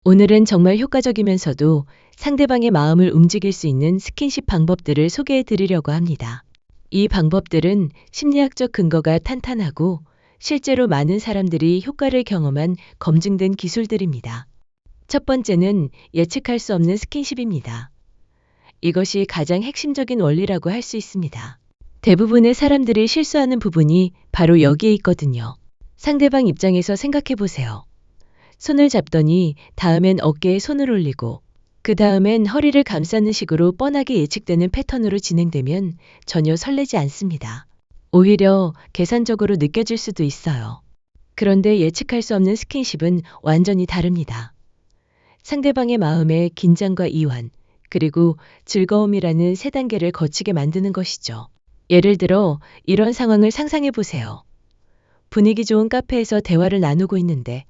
오늘은 정말 효과적이면서도 상대방의 마음을 움직일 수 있는 스킨십 방법들을 소개해 드리려고 합니다. 이 방법들은 심리학적 근거가 탄탄하고 실제로 많은 사람들이 효과를 경험한 검증된 기술들입니다. 첫 번째는 예측할 수 없는 스킨십입니다. 이것이 가장 핵심적인 원리라고 할 수 있습니다. 대부분의 사람들이 실수하는 부분이 바로 여기에 있거든요. 상대방 입장에서 생각해 보세요. 손을 잡더니 다음엔 어깨에 손을 올리고 그 다음엔 허리를 감싸는 식으로 뻔하게 예측되는 패턴으로 진행되면 전혀 설레지 않습니다. 오히려 계산적으로 느껴질 수도 있어요. 그런데 예측할 수 없는 스킨십은 완전히 다릅니다. 상대방의 마음에 긴장과 이완, 그리고 즐거움이라는 세 단계를 거치게 만드는 것이죠. 예를 들어 이런 상황을 상상해 보세요. 분위기 좋은 카페에서 대화를 나누고 있는데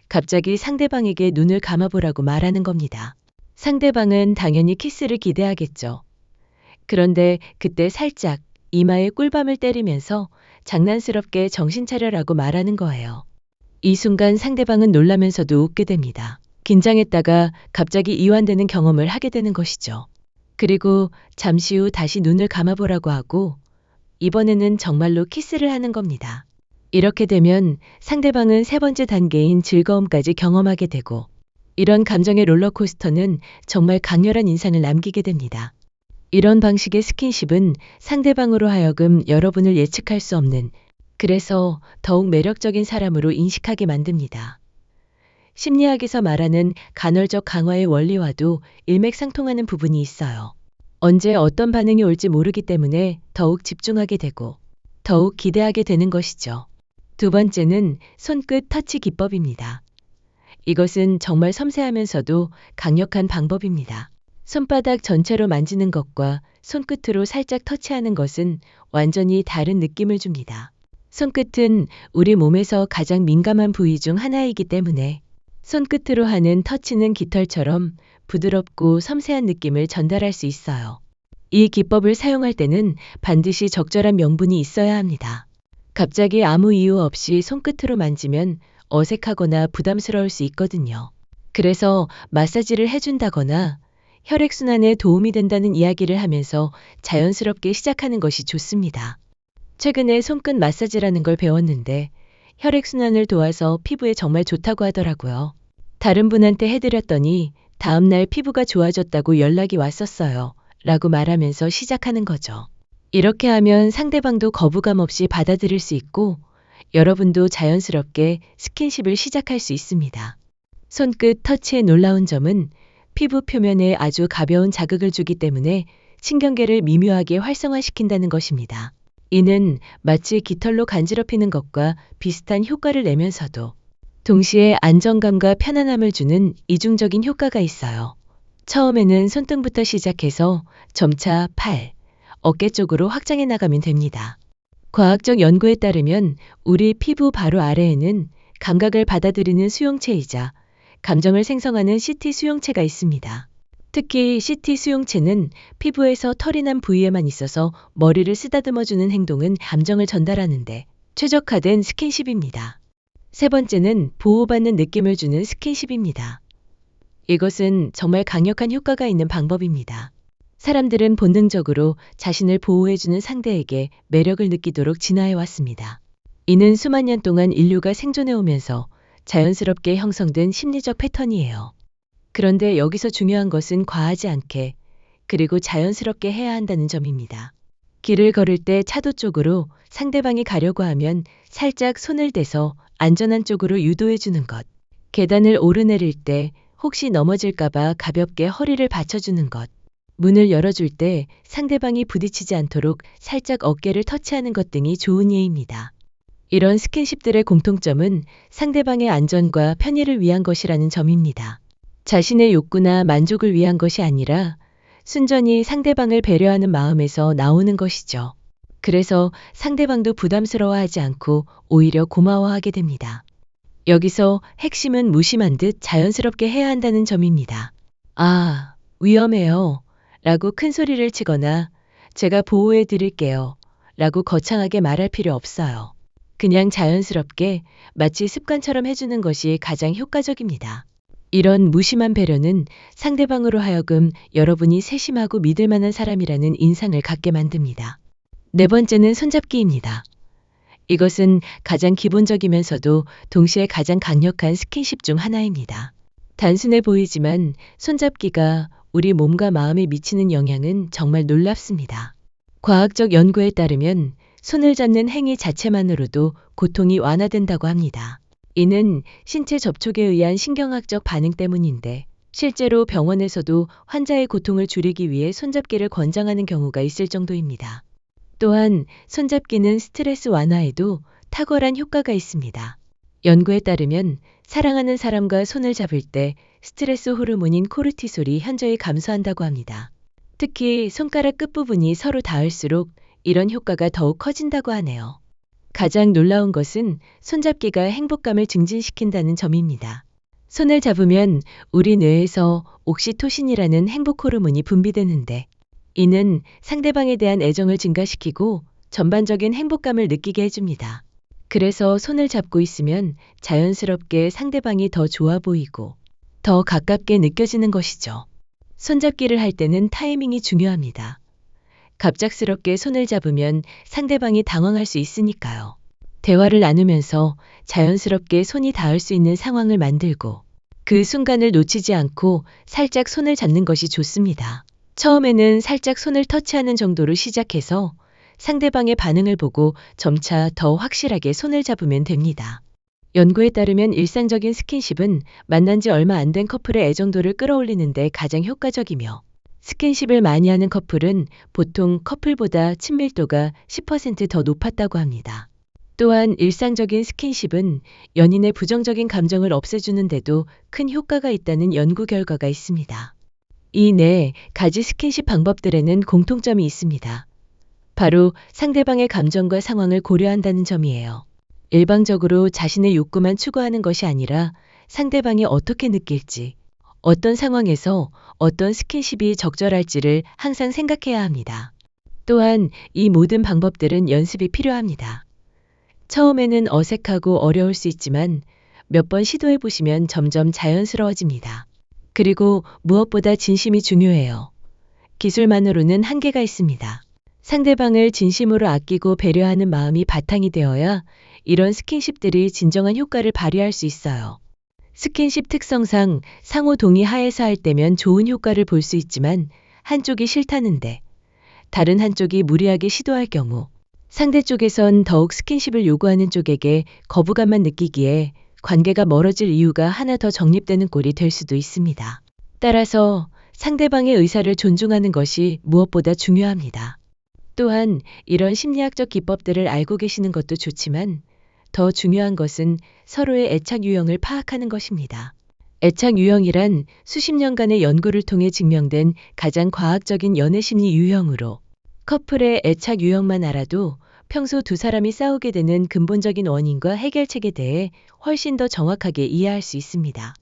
갑자기 상대방에게 눈을 감아보라고 말하는 겁니다. 상대방은 당연히 키스를 기대하겠죠. 그런데 그때 살짝 이마에 꿀밤을 때리면서 장난스럽게 정신 차려라고 말하는 거예요. 이 순간 상대방은 놀라면서도 웃게 됩니다. 긴장했다가 갑자기 이완되는 경험을 하게 되는 것이죠. 그리고 잠시 후 다시 눈을 감아보라고 하고 이번에는 정말로 키스를 하는 겁니다. 이렇게 되면 상대방은 세 번째 단계인 즐거움까지 경험하게 되고 이런 감정의 롤러코스터는 정말 강렬한 인상을 남기게 됩니다. 이런 방식의 스킨십은 상대방으로 하여금 여러분을 예측할 수 없는, 그래서 더욱 매력적인 사람으로 인식하게 만듭니다. 심리학에서 말하는 간헐적 강화의 원리와도 일맥상통하는 부분이 있어요. 언제 어떤 반응이 올지 모르기 때문에 더욱 집중하게 되고 더욱 기대하게 되는 것이죠. 두 번째는 손끝 터치 기법입니다. 이것은 정말 섬세하면서도 강력한 방법입니다. 손바닥 전체로 만지는 것과 손끝으로 살짝 터치하는 것은 완전히 다른 느낌을 줍니다. 손끝은 우리 몸에서 가장 민감한 부위 중 하나이기 때문에 손끝으로 하는 터치는 깃털처럼 부드럽고 섬세한 느낌을 전달할 수 있어요. 이 기법을 사용할 때는 반드시 적절한 명분이 있어야 합니다. 갑자기 아무 이유 없이 손끝으로 만지면 어색하거나 부담스러울 수 있거든요. 그래서 마사지를 해준다거나 혈액순환에 도움이 된다는 이야기를 하면서 자연스럽게 시작하는 것이 좋습니다. 최근에 손끝 마사지라는 걸 배웠는데 혈액순환을 도와서 피부에 정말 좋다고 하더라고요. 다른 분한테 해드렸더니 다음날 피부가 좋아졌다고 연락이 왔었어요. 라고 말하면서 시작하는 거죠. 이렇게 하면 상대방도 거부감 없이 받아들일 수 있고 여러분도 자연스럽게 스킨십을 시작할 수 있습니다. 손끝 터치의 놀라운 점은 피부 표면에 아주 가벼운 자극을 주기 때문에 신경계를 미묘하게 활성화시킨다는 것입니다. 이는 마치 깃털로 간지럽히는 것과 비슷한 효과를 내면서도 동시에 안정감과 편안함을 주는 이중적인 효과가 있어요. 처음에는 손등부터 시작해서 점차 팔, 어깨 쪽으로 확장해 나가면 됩니다. 과학적 연구에 따르면 우리 피부 바로 아래에는 감각을 받아들이는 수용체이자 감정을 생성하는 CT 수용체가 있습니다. 특히 CT 수용체는 피부에서 털이 난 부위에만 있어서 머리를 쓰다듬어주는 행동은 감정을 전달하는데 최적화된 스킨십입니다. 세 번째는 보호받는 느낌을 주는 스킨십입니다. 이것은 정말 강력한 효과가 있는 방법입니다. 사람들은 본능적으로 자신을 보호해주는 상대에게 매력을 느끼도록 진화해 왔습니다. 이는 수만 년 동안 인류가 생존해 오면서 자연스럽게 형성된 심리적 패턴이에요. 그런데 여기서 중요한 것은 과하지 않게 그리고 자연스럽게 해야 한다는 점입니다. 길을 걸을 때 차도 쪽으로 상대방이 가려고 하면 살짝 손을 대서 안전한 쪽으로 유도해 주는 것. 계단을 오르내릴 때 혹시 넘어질까봐 가볍게 허리를 받쳐주는 것. 문을 열어줄 때 상대방이 부딪히지 않도록 살짝 어깨를 터치하는 것 등이 좋은 예입니다. 이런 스킨십들의 공통점은 상대방의 안전과 편의를 위한 것이라는 점입니다. 자신의 욕구나 만족을 위한 것이 아니라 순전히 상대방을 배려하는 마음에서 나오는 것이죠. 그래서 상대방도 부담스러워하지 않고 오히려 고마워하게 됩니다. 여기서 핵심은 무심한 듯 자연스럽게 해야 한다는 점입니다. 아, 위험해요. 라고 큰 소리를 치거나 제가 보호해 드릴게요. 라고 거창하게 말할 필요 없어요. 그냥 자연스럽게 마치 습관처럼 해주는 것이 가장 효과적입니다. 이런 무심한 배려는 상대방으로 하여금 여러분이 세심하고 믿을 만한 사람이라는 인상을 갖게 만듭니다. 네 번째는 손잡기입니다. 이것은 가장 기본적이면서도 동시에 가장 강력한 스킨십 중 하나입니다. 단순해 보이지만 손잡기가 우리 몸과 마음에 미치는 영향은 정말 놀랍습니다. 과학적 연구에 따르면 손을 잡는 행위 자체만으로도 고통이 완화된다고 합니다. 이는 신체 접촉에 의한 신경학적 반응 때문인데 실제로 병원에서도 환자의 고통을 줄이기 위해 손잡기를 권장하는 경우가 있을 정도입니다. 또한 손잡기는 스트레스 완화에도 탁월한 효과가 있습니다. 연구에 따르면 사랑하는 사람과 손을 잡을 때 스트레스 호르몬인 코르티솔이 현저히 감소한다고 합니다. 특히 손가락 끝부분이 서로 닿을수록 이런 효과가 더욱 커진다고 하네요. 가장 놀라운 것은 손잡기가 행복감을 증진시킨다는 점입니다. 손을 잡으면 우리 뇌에서 옥시토신이라는 행복 호르몬이 분비되는데 이는 상대방에 대한 애정을 증가시키고 전반적인 행복감을 느끼게 해줍니다. 그래서 손을 잡고 있으면 자연스럽게 상대방이 더 좋아 보이고 더 가깝게 느껴지는 것이죠. 손잡기를 할 때는 타이밍이 중요합니다. 갑작스럽게 손을 잡으면 상대방이 당황할 수 있으니까요. 대화를 나누면서 자연스럽게 손이 닿을 수 있는 상황을 만들고 그 순간을 놓치지 않고 살짝 손을 잡는 것이 좋습니다. 처음에는 살짝 손을 터치하는 정도로 시작해서 상대방의 반응을 보고 점차 더 확실하게 손을 잡으면 됩니다. 연구에 따르면 일상적인 스킨십은 만난 지 얼마 안 된 커플의 애정도를 끌어올리는 데 가장 효과적이며 스킨십을 많이 하는 커플은 보통 커플보다 친밀도가 10% 더 높았다고 합니다. 또한 일상적인 스킨십은 연인의 부정적인 감정을 없애주는데도 큰 효과가 있다는 연구 결과가 있습니다. 이 네 가지 스킨십 방법들에는 공통점이 있습니다. 바로 상대방의 감정과 상황을 고려한다는 점이에요. 일방적으로 자신의 욕구만 추구하는 것이 아니라 상대방이 어떻게 느낄지, 어떤 상황에서 어떤 스킨십이 적절할지를 항상 생각해야 합니다. 또한 이 모든 방법들은 연습이 필요합니다. 처음에는 어색하고 어려울 수 있지만 몇 번 시도해 보시면 점점 자연스러워집니다. 그리고 무엇보다 진심이 중요해요. 기술만으로는 한계가 있습니다. 상대방을 진심으로 아끼고 배려하는 마음이 바탕이 되어야 이런 스킨십들이 진정한 효과를 발휘할 수 있어요. 스킨십 특성상 상호 동의 하에서 할 때면 좋은 효과를 볼 수 있지만 한쪽이 싫다는데 다른 한쪽이 무리하게 시도할 경우 상대 쪽에선 더욱 스킨십을 요구하는 쪽에게 거부감만 느끼기에 관계가 멀어질 이유가 하나 더 정립되는 꼴이 될 수도 있습니다. 따라서 상대방의 의사를 존중하는 것이 무엇보다 중요합니다. 또한 이런 심리학적 기법들을 알고 계시는 것도 좋지만 더 중요한 것은 서로의 애착 유형을 파악하는 것입니다. 애착 유형이란 수십 년간의 연구를 통해 증명된 가장 과학적인 연애 심리 유형으로 커플의 애착 유형만 알아도 평소 두 사람이 싸우게 되는 근본적인 원인과 해결책에 대해 훨씬 더 정확하게 이해할 수 있습니다.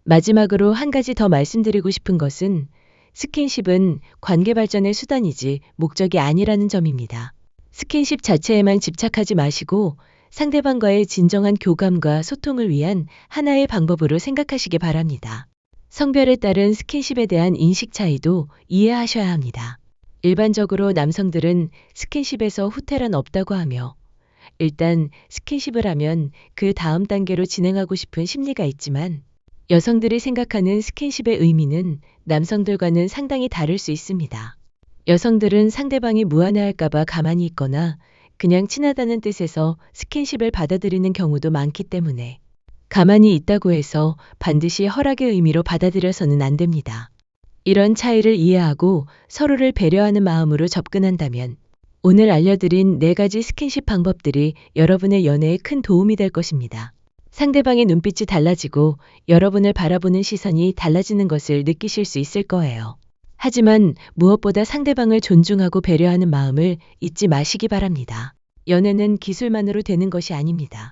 마지막으로 한 가지 더 말씀드리고 싶은 것은 스킨십은 관계 발전의 수단이지 목적이 아니라는 점입니다. 스킨십 자체에만 집착하지 마시고 상대방과의 진정한 교감과 소통을 위한 하나의 방법으로 생각하시기 바랍니다. 성별에 따른 스킨십에 대한 인식 차이도 이해하셔야 합니다. 일반적으로 남성들은 스킨십에서 후퇴란 없다고 하며 일단 스킨십을 하면 그 다음 단계로 진행하고 싶은 심리가 있지만 여성들이 생각하는 스킨십의 의미는 남성들과는 상당히 다를 수 있습니다. 여성들은 상대방이 무안해할까봐 가만히 있거나 그냥 친하다는 뜻에서 스킨십을 받아들이는 경우도 많기 때문에 가만히 있다고 해서 반드시 허락의 의미로 받아들여서는 안 됩니다. 이런 차이를 이해하고 서로를 배려하는 마음으로 접근한다면 오늘 알려드린 4가지 스킨십 방법들이 여러분의 연애에 큰 도움이 될 것입니다. 상대방의 눈빛이 달라지고 여러분을 바라보는 시선이 달라지는 것을 느끼실 수 있을 거예요. 하지만 무엇보다 상대방을 존중하고 배려하는 마음을 잊지 마시기 바랍니다. 연애는 기술만으로 되는 것이 아닙니다.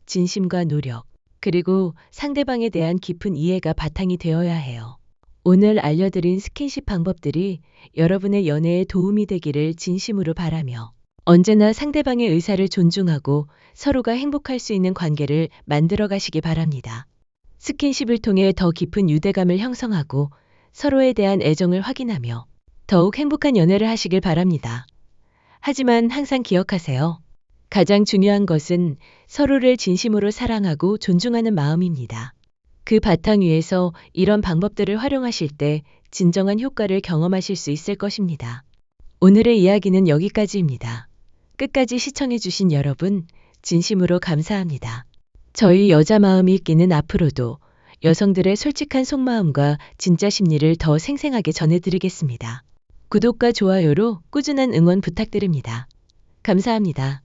진심과 노력, 그리고 상대방에 대한 깊은 이해가 바탕이 되어야 해요. 오늘 알려드린 스킨십 방법들이 여러분의 연애에 도움이 되기를 진심으로 바라며 언제나 상대방의 의사를 존중하고 서로가 행복할 수 있는 관계를 만들어 가시기 바랍니다. 스킨십을 통해 더 깊은 유대감을 형성하고 서로에 대한 애정을 확인하며 더욱 행복한 연애를 하시길 바랍니다. 하지만 항상 기억하세요. 가장 중요한 것은 서로를 진심으로 사랑하고 존중하는 마음입니다. 그 바탕 위에서 이런 방법들을 활용하실 때 진정한 효과를 경험하실 수 있을 것입니다. 오늘의 이야기는 여기까지입니다. 끝까지 시청해주신 여러분, 진심으로 감사합니다. 저희 여자 마음이 있기는 앞으로도 여성들의 솔직한 속마음과 진짜 심리를 더 생생하게 전해드리겠습니다. 구독과 좋아요로 꾸준한 응원 부탁드립니다. 감사합니다.